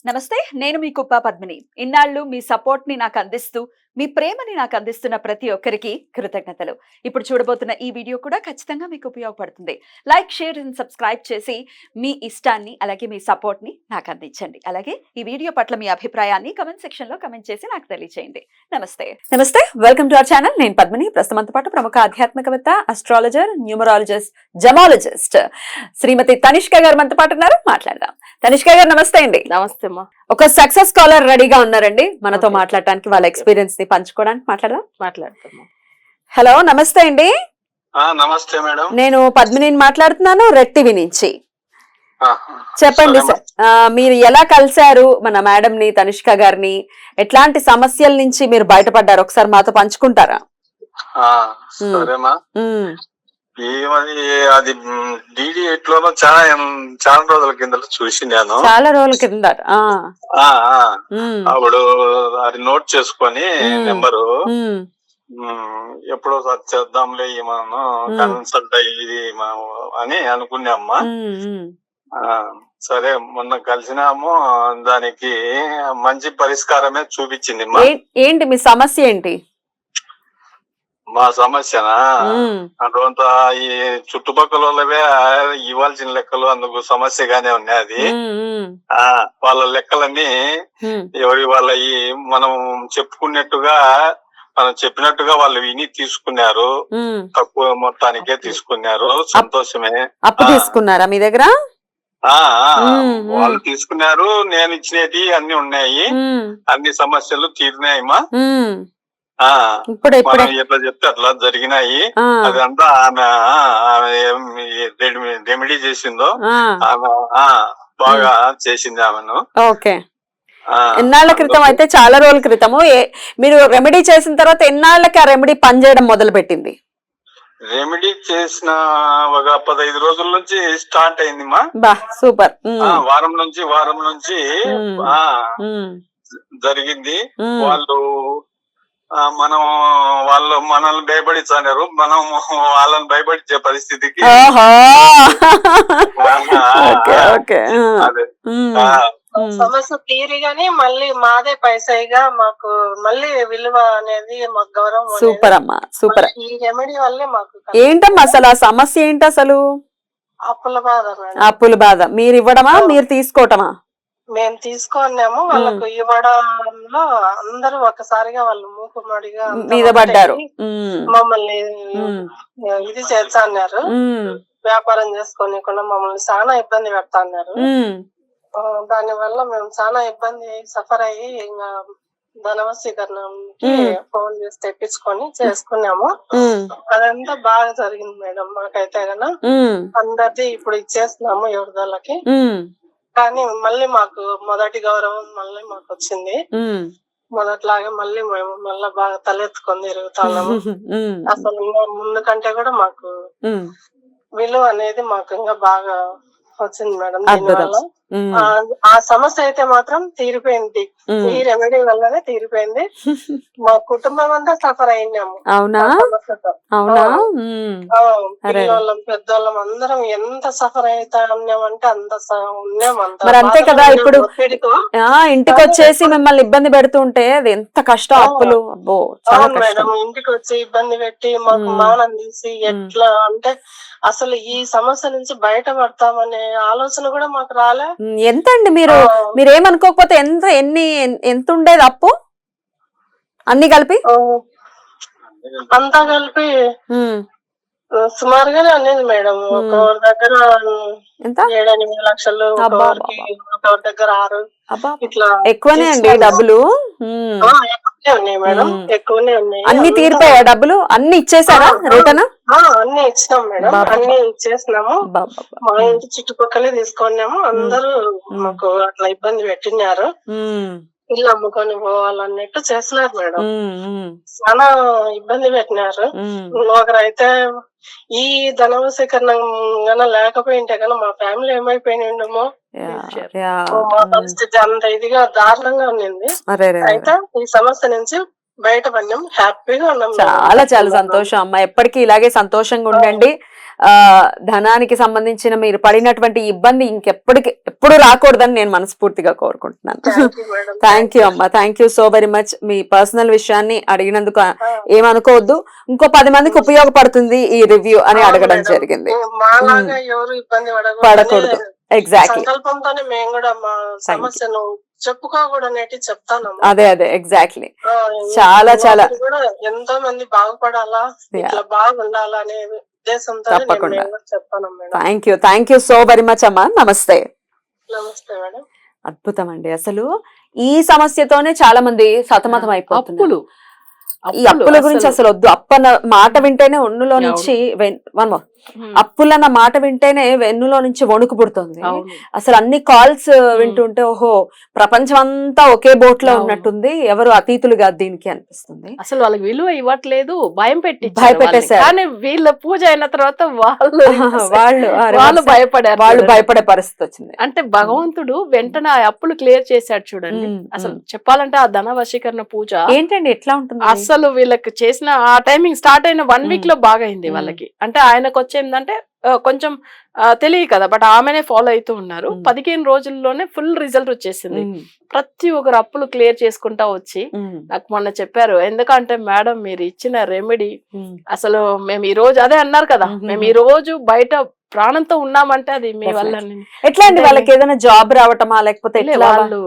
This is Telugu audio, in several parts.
నమస్తే, నేను మీ కుప్ప పద్మిని. ఇన్నాళ్ళు మీ సపోర్ట్ ని నాకు అందిస్తూ, మీ ప్రేమని నాకు అందిస్తున్న ప్రతి ఒక్కరికి కృతజ్ఞతలు. ఇప్పుడు చూడబోతున్న ఈ వీడియో కూడా ఖచ్చితంగా మీకు ఉపయోగపడుతుంది. లైక్, షేర్ అండ్ సబ్స్క్రైబ్ చేసి మీ ఇష్టాన్ని అలాగే మీ సపోర్ట్ ని నాకు అందించండి. అలాగే ఈ వీడియో పట్ల మీ అభిప్రాయాన్ని కమెంట్ సెక్షన్ లో కమెంట్ చేసి నాకు తెలియజేయండి. నమస్తే, వెల్కమ్ టు అవర్ ఛానల్. నేను పద్మిని. ప్రస్తుతంతో పాటు ప్రముఖ ఆధ్యాత్మికవేత్త, అస్ట్రాలజర్, న్యూమరాలజిస్ట్, జమాలజిస్ట్ శ్రీమతి తనిష్క గారు మనతో పాటు ఉన్నారు. మాట్లాడదాం. తనిష్క గారు నమస్తే అండి. నమస్తే అమ్మా. ఒక సక్సెస్ కాలర్ రెడీగా ఉన్నారండి మనతో మాట్లాడటానికి, వాళ్ళ ఎక్స్పీరియన్స్ ని పంచుకోవడానికి. మాట్లాడతాము. హలో, నమస్తే అండి. నమస్తే మేడం, నేను పద్మిని మాట్లాడుతున్నాను, రెడ్ టీవీ నుంచి. చెప్పండి సార్, మీరు ఎలా కలిశారు మన మేడం ని, తనిష్క గారిని? ఎట్లాంటి సమస్యల నుంచి మీరు బయటపడ్డారు ఒకసారి మాతో పంచుకుంటారా? సరేమా. అది DD8 లోనో చాలా రోజుల కింద చూసి నేను చాలా రోజుల కింద అప్పుడు అది నోట్ చేసుకొని నెంబరు ఎప్పుడో చేద్దాంలే మనం కన్సల్ట్ అయ్యి అని అనుకున్నామ్మా. సరే, మొన్న కలిసినాము, దానికి మంచి పరిష్కారమే చూపించింది. ఏంటి మీ సమస్య? ఏంటి మా సమస్యనా? అటువంటి ఈ చుట్టుపక్కల వాళ్ళవే ఇవ్వాల్సిన లెక్కలు అందుకు సమస్యగానే ఉన్నాయి. అది వాళ్ళ లెక్కలన్నీ ఎవరి వాళ్ళ మనం చెప్పినట్టుగా వాళ్ళు విని తీసుకున్నారు. తక్కువ మొత్తానికే తీసుకున్నారు. సంతోషమే. అప్పు తీసుకున్నారా మీ దగ్గర? వాళ్ళు తీసుకున్నారు. నేను ఇచ్చినవి అన్ని ఉన్నాయి. అన్ని సమస్యలు తీరినాయమ్మా. మనం ఎట్లా చెప్తే అట్లా జరిగినాయి. అదంతా ఆమె రెమెడీ చేసిందో ఆమె బాగా చేసింది ఆమెను. ఓకే. ఎన్నాళ్ల క్రితం? అయితే చాలా రోజుల క్రితము. మీరు రెమెడీ చేసిన తర్వాత ఎన్నాళ్ళకి ఆ రెమెడీ పనిచేయడం మొదలు పెట్టింది? రెమెడీ చేసిన ఒక 15 రోజుల నుంచి స్టార్ట్ అయిందిమా. బా, సూపర్. వారం నుంచి జరిగింది. వాళ్ళు మనల్ని భయపడించారు, మనం వాళ్ళని భయపడించే పరిస్థితికి. అదే సమస్య తీరిగానే మళ్ళీ మాదే పైసైగా మాకు మళ్ళీ విలువ అనేది మాకు గౌరవం. సూపర్ అమ్మా, సూపర్. ఈ రెమెడీ వల్లే మాకు. ఏంటమ్మా అసలు ఆ సమస్య ఏంటి అసలు? అప్పుల బాధ. అప్పుల బాధ. మీరు ఇవ్వడమా, మీరు తీసుకోవటమా? మేము తీసుకున్నాము. వాళ్ళకు ఇవ్వడంలో అందరూ ఒక్కసారిగా వాళ్ళు మూకుమ్మడిగా మీద పడ్డారు. మమ్మల్ని ఇది చేస్తా అన్నారు. వ్యాపారం చేసుకోనికుండా మమ్మల్ని చాలా ఇబ్బంది పెడతా అన్నారు. దాని వల్ల మేము చాలా ఇబ్బంది సఫర్ అయ్యి ఇంకా ధనవశీకరణకి ఫోన్ చేసి తెప్పించుకొని చేసుకున్నాము. అదంతా బాగా జరిగింది మేడం. మాకైతే గన అందరిది ఇప్పుడు ఇచ్చేస్తున్నాము ఎవరిదోళ్ళకి. కానీ మళ్ళీ మాకు మొదటి గౌరవం మళ్ళీ మాకు వచ్చింది. మొదట్లాగా మళ్ళీ మేము మళ్ళీ బాగా తలెత్తుకొని తిరుగుతున్నాము. అసలు ముందు కంటే కూడా మాకు విలువ అనేది మాకు ఇంకా బాగా వచ్చింది మేడం. దీనివల్ల ఆ సమస్య అయితే మాత్రం తీరిపోయింది. ఈ రెమెడీ వల్లనే తీరిపోయింది. మా కుటుంబం అంతా సఫర్ అయినాము. అవునా? పిల్లవాళ్ళం పెద్దవాళ్ళం అందరం ఎంత సఫర్ అవుతా ఉన్నామంటే అంత ఉన్నాం. మరి అంతే కదా. ఇప్పుడు ఇంటికి వచ్చేసి మిమ్మల్ని ఇబ్బంది పెడుతుంటే అది ఎంత కష్టం. అప్పులు. అవును మేడం, ఇంటికి వచ్చి ఇబ్బంది పెట్టి మాకు మానం తీసి ఎట్లా అంటే అసలు ఈ సమస్య నుంచి బయటపడతామనే ఆలోచన కూడా మాకు రాలే. ఎంత అండి మీరేమనుకోకపోతే ఎంత ఉండేది అప్పు అన్ని కలిపి? అంతా కలిపి సుమారుగానే అనేది మేడం. ఒకరి దగ్గర 7-8 లక్షలు, ఒకరి దగ్గర 6. ఇట్లా ఎక్కువనే అండి డబ్బులు. ఉన్నాయి మేడం, ఎక్కువనే ఉన్నాయి. అన్ని తీరిపోయా డబ్బులు? అన్ని ఇచ్చేసారా రిటర్న్? అన్ని ఇచ్చినాం మేడం, అన్ని ఇచ్చేసినాము. మా ఇంటి చుట్టుపక్కలే తీసుకున్నాము. అందరూ మాకు అట్లా ఇబ్బంది పెట్టినారు. ఇల్లు అమ్ముకొని పోవాలన్నట్టు చేస్తున్నారు మేడం. చాలా ఇబ్బంది పెట్టినారు. ఒకరైతే ఈ ధనవశీకరణ గన లేకపోయింటే కన్నా మా ఫ్యామిలీ ఏమైపోయినామో. మా పరిస్థితి అంత ఇదిగా దారుణంగా ఉండింది. అయితే ఈ సమస్య నుంచి బయటపడినాం, హ్యాపీగా ఉన్నాం. చాలా చాలా సంతోషం అమ్మా. ఎప్పటికీ ఇలాగే సంతోషంగా ఉండండి. ధనానికి సంబంధించిన మీరు పడినటువంటి ఇబ్బంది ఎప్పుడు రాకూడదని నేను మనస్ఫూర్తిగా కోరుకుంటున్నాను. థ్యాంక్ యూ అమ్మా, thank you so very much. Me personal విషయాన్ని అడిగినందుకు ఏమనుకోవద్దు, ఇంకో 10 మందికి ఉపయోగపడుతుంది ఈ రివ్యూ అని అడగడం జరిగింది. పడకూడదు. ఎగ్జాక్ట్లీ. సంకల్పంతోనే మేము కూడా మా సమస్యను చెప్పుకోకూడనేటి చెప్తాను. అదే ఎగ్జాక్ట్లీ. చాలా చాలా ఎంతో మంది బాగుపడాలా, ఇట్లా బాగుండాలా అనే ఉద్దేశంతో తప్పకుండా చెప్తాను madam. Thank you so very much అమ్మా. నమస్తే. నమస్తే మేడం. అద్భుతం అండి. అసలు ఈ సమస్యతోనే చాలా మంది సతమతం అయిపోతున్నారు. ఈ అప్పుల గురించి అసలు వద్దు. అప్పన్న మాట వింటేనే ఒన్నులో నుంచి అప్పులన్న మాట వింటేనే వెన్నులో నుంచి వణుకు పుడుతుంది. అసలు అన్ని కాల్స్ వింటుంటే ఓహో ప్రపంచం అంతా ఒకే బోట్ లో ఉన్నట్టుంది, ఎవరు అతీతులు కాదు దీనికి అనిపిస్తుంది. అసలు వాళ్ళకి విలువ ఇవ్వట్లేదు, భయపెట్టేశారు. కానీ వీళ్ళ పూజ అయిన తర్వాత వాళ్ళు భయపడే పరిస్థితి వచ్చింది. అంటే భగవంతుడు వెంటనే ఆ అప్పులు క్లియర్ చేశాడు చూడండి. అసలు చెప్పాలంటే ఆ ధన వశీకరణ పూజ ఏంటండి ఎట్లా ఉంటుంది? అసలు వీళ్ళకి చేసిన ఆ టైమింగ్ స్టార్ట్ అయిన 1 వీక్ లో బాగా అయింది వాళ్ళకి. అంటే ఆయనకు వచ్చేందంటే కొంచెం తెలియదు కదా, బట్ ఆమెనే ఫాలో అవుతూ ఉన్నారు. 15 రోజుల్లోనే ఫుల్ రిజల్ట్ వచ్చేసింది. ప్రతి ఒక్కరు అప్పులు క్లియర్ చేసుకుంటా వచ్చి నాకు మొన్న చెప్పారు, ఎందుకంటే మేడం మీరు ఇచ్చిన రెమెడీ అసలు మేము ఈ రోజు అదే అన్నారు కదా, మేము ఈ రోజు బయట ప్రాణంతో ఉన్నామంటే అది మీ వల్ల. ఎట్లా అండి వాళ్ళకి ఏదైనా జాబ్ రావటమా లేకపోతే వాళ్ళు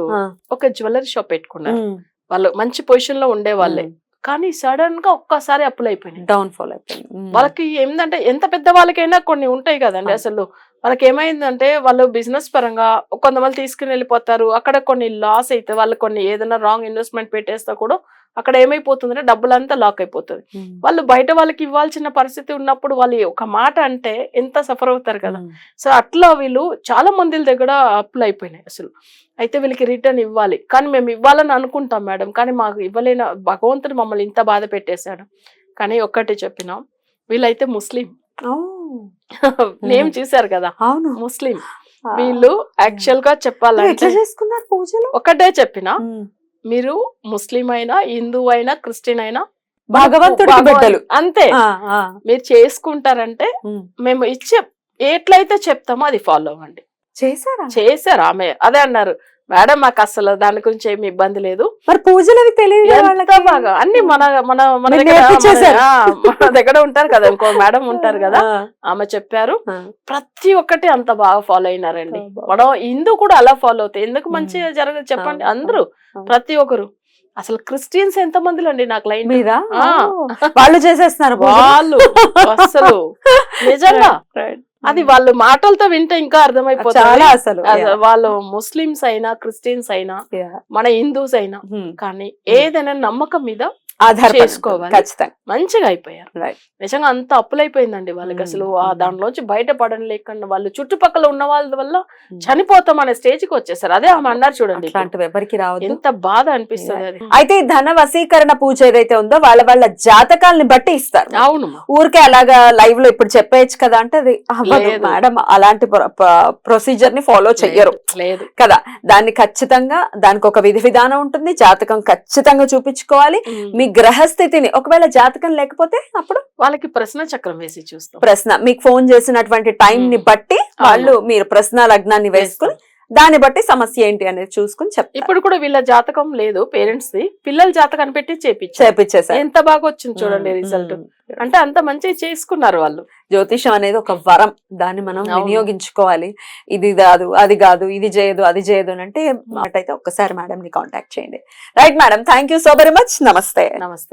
ఒక జ్యువెలరీ షాప్ పెట్టుకున్నారు. వాళ్ళు మంచి పొజిషన్ లో ఉండే వాళ్ళే, కానీ సడన్ గా ఒక్కసారి అప్పులు అయిపోయినాయి, డౌన్ఫాల్ అయిపోయింది. వాళ్ళకి ఏంటంటే ఎంత పెద్ద వాళ్ళకైనా కొన్ని ఉంటాయి కదండి. అసలు వాళ్ళకి ఏమైందంటే వాళ్ళు బిజినెస్ పరంగా కొంతమంది తీసుకుని వెళ్ళిపోతారు, అక్కడ కొన్ని లాస్ అయితే వాళ్ళు కొన్ని ఏదైనా రాంగ్ ఇన్వెస్ట్మెంట్ పెట్టేస్తా కూడా అక్కడ ఏమైపోతుందంటే డబ్బులంతా లాక్ అయిపోతుంది. వాళ్ళు బయట వాళ్ళకి ఇవ్వాల్సిన పరిస్థితి ఉన్నప్పుడు వాళ్ళు ఒక మాట అంటే ఎంత సఫర్ అవుతారు కదా. సో అట్లా వీళ్ళు చాలా మంది దగ్గర అప్పులు అయిపోయినాయి అసలు. అయితే వీళ్ళకి రిటర్న్ ఇవ్వాలి, కానీ మేము ఇవ్వాలని అనుకుంటాం మేడం, కానీ మాకు ఇవ్వలేని భగవంతుడు మమ్మల్ని ఇంత బాధ పెట్టేశాడు. కానీ ఒక్కటి చెప్పినా, వీళ్ళైతే ముస్లిం, నేమ్ చూసారు కదా, ముస్లిం. వీళ్ళు యాక్చువల్ గా చెప్పాలంటే ఒకటే చెప్పినా, మీరు ముస్లిం అయినా హిందూ అయినా క్రిస్టియన్ అయినా భగవంతుడి బిడ్డలు అంతే. మీరు చేసుకుంటారంటే మేము ఇచ్చే ఎట్లయితే చెప్తామో అది ఫాలో అవ్వండి. చేశారు ఆమె అదే అన్నారు, మేడం మాకు అసలు దాని గురించి ఏమి ఇబ్బంది లేదు, మరి పూజలు అవి తెలియదు బాగా అన్ని మన మన మన దగ్గర ఉంటారు కదా, ఇంకో మేడం ఉంటారు కదా, ఆమె చెప్పారు. ప్రతి ఒక్కటి అంత బాగా ఫాలో అయినారండి. మనం హిందూ కూడా అలా ఫాలో అవుతాయి, ఎందుకు మంచిగా జరగదు చెప్పండి. అందరూ ప్రతి ఒక్కరు. అసలు క్రిస్టియన్స్ ఎంత మంది అండి నాకు లైన్ మీద వాళ్ళు చేసేస్తున్నారు, వాళ్ళు అసలు నిజంగా అది వాళ్ళు మాటలతో వింటే ఇంకా అర్థమైపోతుంది. అసలు వాళ్ళు ముస్లిమ్స్ అయినా క్రిస్టియన్స్ అయినా మన హిందూస్ అయినా కానీ ఏదైనా నమ్మకం మీద చేసుకోవాలి, మంచిగా అయిపోయారు. నిజంగా అంత అప్పులైపోయిందండి వాళ్ళకి. అసలు దానిలోంచి బయటపడడం లేకుండా వాళ్ళు చుట్టుపక్కల ఉన్న వాళ్ళ వల్ల చనిపోతాం అనే స్టేజ్ కి వచ్చేసారు. అదే ఆమె అన్నారు చూడండి, ఎవరికి రాదు, ఎంత బాధ అనిపిస్తుంది అది. అయితే ఈ ధన వశీకరణ పూజ ఏదైతే ఉందో వాళ్ళ జాతకాలని బట్టి ఇస్తారు. అవును, ఊరికే అలాగా లైవ్ లో ఇప్పుడు చెప్పేయచ్చు కదా అంటే అది మేడం అలాంటి ప్రొసీజర్ ని ఫాలో చెయ్యరు లేదు కదా. దాన్ని ఖచ్చితంగా దానికి ఒక విధి విధానం ఉంటుంది, జాతకం ఖచ్చితంగా చూపించుకోవాలి. మీ గ్రహస్థితిని ఒకవేళ జాతకం లేకపోతే అప్పుడు వాళ్ళకి ప్రశ్న చక్రం వేసి చూస్తాం. ప్రశ్న మీకు ఫోన్ చేసినటువంటి టైం ని బట్టి వాళ్ళు మీరు ప్రశ్న లగ్నాన్ని వేసుకుని దాన్ని బట్టి సమస్య ఏంటి అనేది చూసుకుని చెప్తారు. ఇప్పుడు కూడా వీళ్ళ జాతకం లేదు పేరెంట్స్ ది, పిల్లల జాతకాన్ని పెట్టి చేపించేసారు. ఎంత బాగా వచ్చింది చూడండి రిజల్ట్. అంటే అంత మంచిగా చేసుకున్నారు వాళ్ళు. జ్యోతిషం అనేది ఒక వరం, దాన్ని మనం వినియోగించుకోవాలి. ఇది కాదు అది కాదు, ఇది చేయదు అది చేయదు అని అంటే ఒక్కసారి మేడం ని కాంటాక్ట్ చేయండి. Right madam, thank you so very much. నమస్తే. నమస్తే.